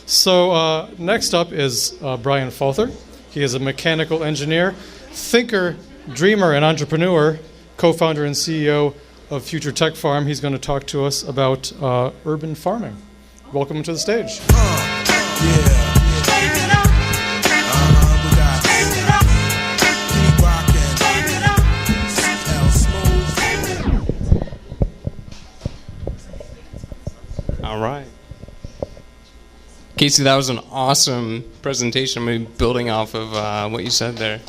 So next up is Brian Falther. He is a mechanical engineer, thinker, dreamer, and entrepreneur, co-founder and CEO of Future Tech Farm. He's going to talk to us about urban farming. Welcome to the stage. All right. Casey, that was an awesome presentation. I'm going to be building off of what you said there.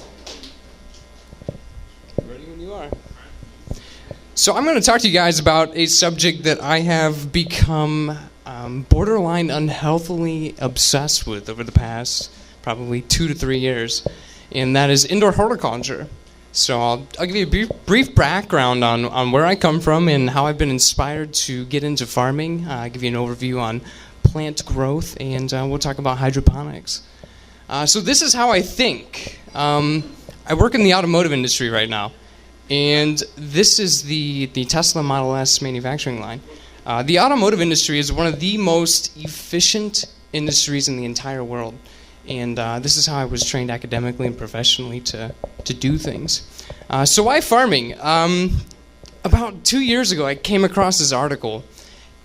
Ready when you are. So I'm going to talk to you guys about a subject that I have become borderline unhealthily obsessed with over the past probably 2 to 3 years, and that is indoor horticulture. So I'll give you a brief background on where I come from and how I've been inspired to get into farming. I'll give you an overview on plant growth, and we'll talk about hydroponics. So this is how I think. I work in the automotive industry right now, and this is the Tesla Model S manufacturing line. The automotive industry is one of the most efficient industries in the entire world, and this is how I was trained academically and professionally to do things. So why farming? About 2 years ago, I came across this article,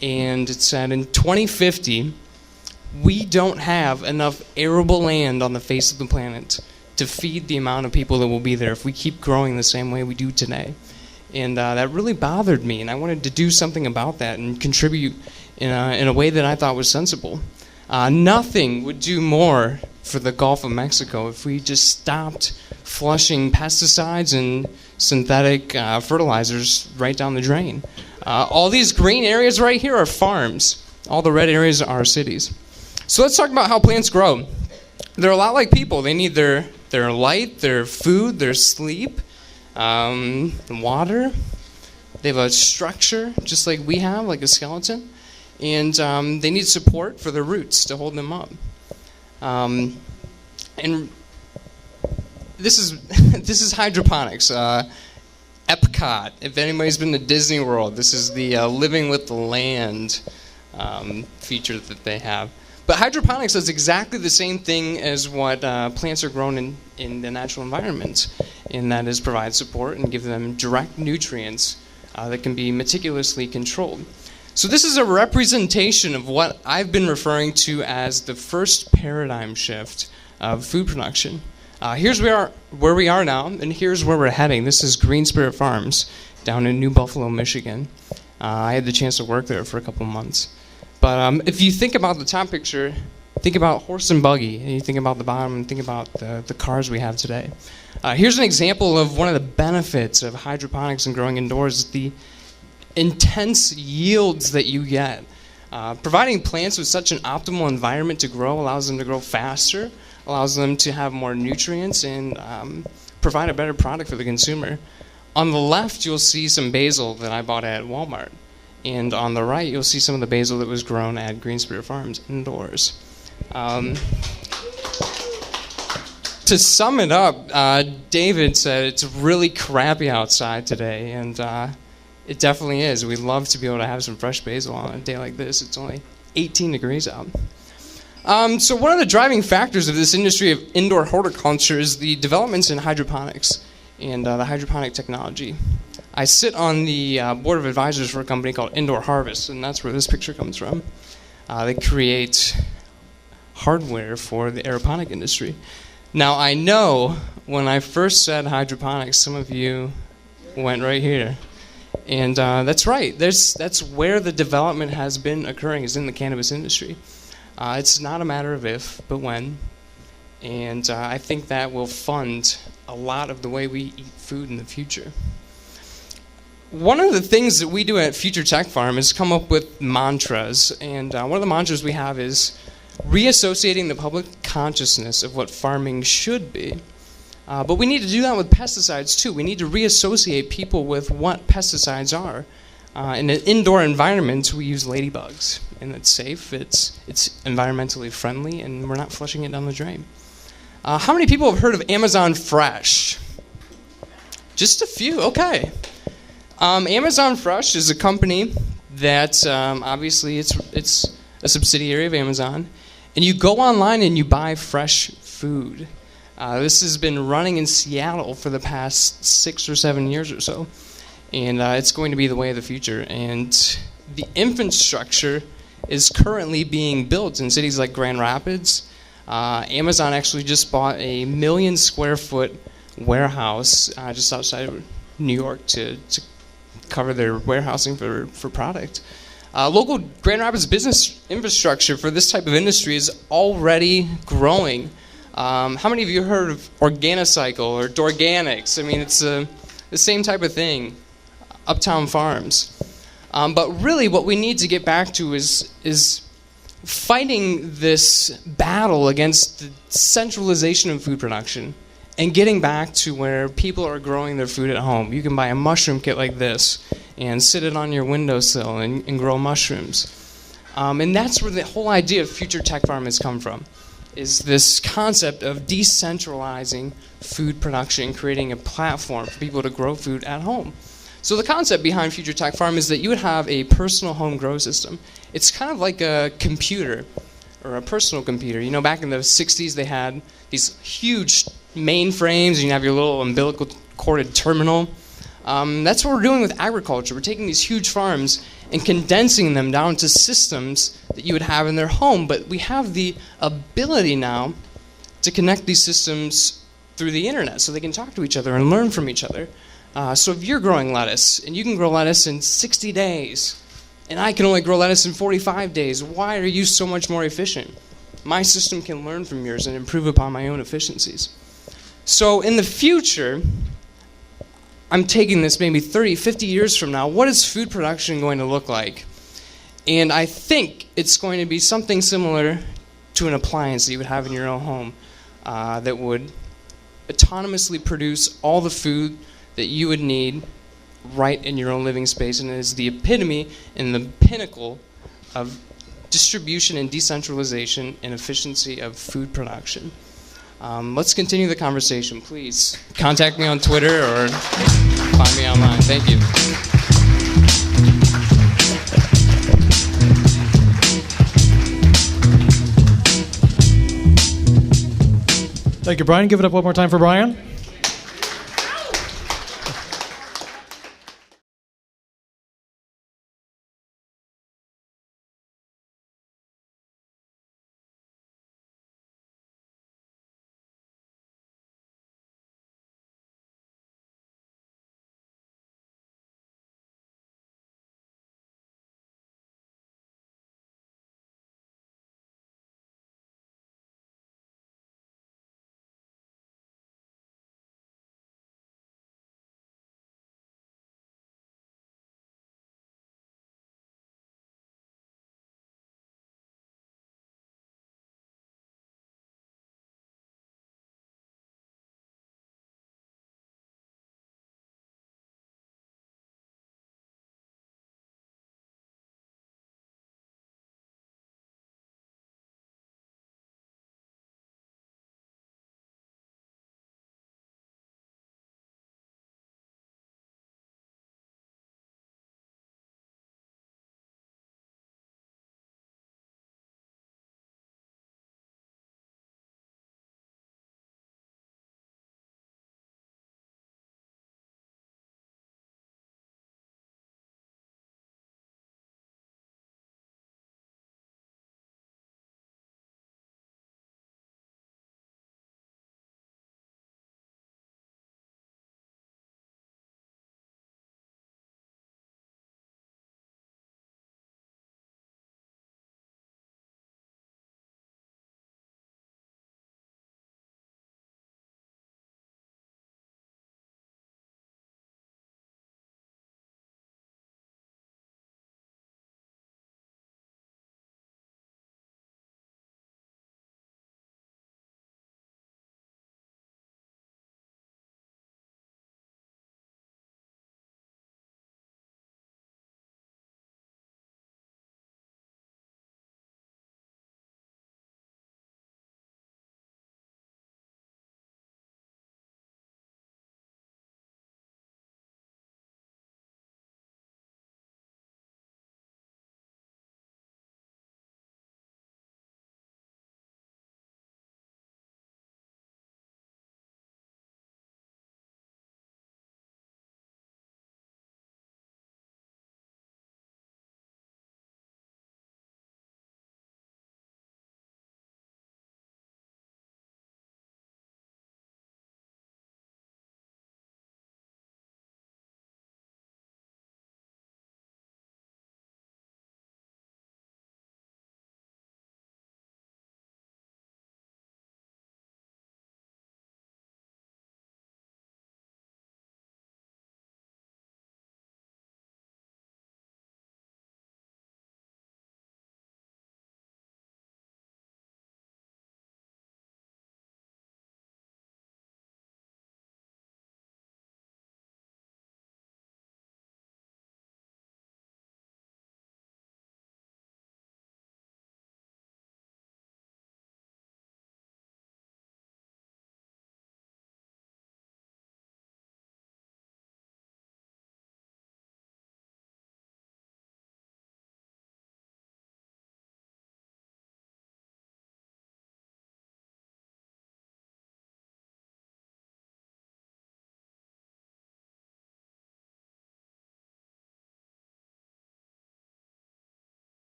and it said in 2050, we don't have enough arable land on the face of the planet to feed the amount of people that will be there if we keep growing the same way we do today. And that really bothered me, and I wanted to do something about that and contribute in a way that I thought was sensible. Nothing would do more for the Gulf of Mexico if we just stopped flushing pesticides and synthetic fertilizers right down the drain. All these green areas right here are farms. All the red areas are cities. So let's talk about how plants grow. They're a lot like people. They need their light, their food, their sleep, water. They have a structure just like we have, like a skeleton. And they need support for their roots to hold them up. And this is hydroponics. Epcot, if anybody's been to Disney World, this is the living with the land feature that they have. But hydroponics does exactly the same thing as what plants are grown in the natural environment, and that is provide support and give them direct nutrients that can be meticulously controlled. So this is a representation of what I've been referring to as the first paradigm shift of food production. Here's where we are now, and here's where we're heading. This is Green Spirit Farms down in New Buffalo, Michigan. I had the chance to work there for a couple months. But if you think about the top picture, think about horse and buggy, and you think about the bottom, and think about the cars we have today. Here's an example of one of the benefits of hydroponics and growing indoors, the intense yields that you get. Providing plants with such an optimal environment to grow allows them to grow faster, allows them to have more nutrients, and provide a better product for the consumer. On the left, you'll see some basil that I bought at Walmart. And on the right, you'll see some of the basil that was grown at Green Spirit Farms indoors. To sum it up, David said it's really crappy outside today, and it definitely is. We'd love to be able to have some fresh basil on a day like this. It's only 18 degrees out. So one of the driving factors of this industry of indoor horticulture is the developments in hydroponics and the hydroponic technology. I sit on the board of advisors for a company called Indoor Harvest, and that's where this picture comes from. They create hardware for the aeroponic industry. Now, I know when I first said hydroponics, some of you went right here. And that's right. That's where the development has been occurring, is in the cannabis industry. It's not a matter of if, but when. And I think that will fund a lot of the way we eat food in the future. One of the things that we do at Future Tech Farm is come up with mantras. And one of the mantras we have is reassociating the public consciousness of what farming should be. But we need to do that with pesticides too. We need to reassociate people with what pesticides are. In an indoor environment, we use ladybugs, and it's safe, it's environmentally friendly, and we're not flushing it down the drain. How many people have heard of Amazon Fresh? Just a few, okay. Amazon Fresh is a company that obviously it's a subsidiary of Amazon, and you go online and you buy fresh food. This has been running in Seattle for the past 6 or 7 years or so, and it's going to be the way of the future. And the infrastructure is currently being built in cities like Grand Rapids. Amazon actually just bought a 1 million square foot warehouse just outside of New York to cover their warehousing for product. Local Grand Rapids business infrastructure for this type of industry is already growing. How many of you heard of Organicycle or Dorganics? I mean, it's the same type of thing, Uptown Farms. But really what we need to get back to is fighting this battle against the centralization of food production and getting back to where people are growing their food at home. You can buy a mushroom kit like this and sit it on your windowsill and grow mushrooms. And that's where the whole idea of Future Tech Farm has come from, is this concept of decentralizing food production, creating a platform for people to grow food at home. So the concept behind Future Tech Farm is that you would have a personal home grow system. It's kind of like a computer, or a personal computer. You know, back in the 60s, they had these huge mainframes, and you have your little umbilical corded terminal. That's what we're doing with agriculture. We're taking these huge farms and condensing them down to systems that you would have in their home, but we have the ability now to connect these systems through the internet so they can talk to each other and learn from each other. So if you're growing lettuce, and you can grow lettuce in 60 days, and I can only grow lettuce in 45 days, why are you so much more efficient? My system can learn from yours and improve upon my own efficiencies. So in the future, I'm taking this maybe 30, 50 years from now, what is food production going to look like? And I think it's going to be something similar to an appliance that you would have in your own home that would autonomously produce all the food that you would need right in your own living space, and it is the epitome and the pinnacle of distribution and decentralization and efficiency of food production. Let's continue the conversation. Please contact me on Twitter or find me online. Thank you. Thank you, Brian. Give it up one more time for Brian.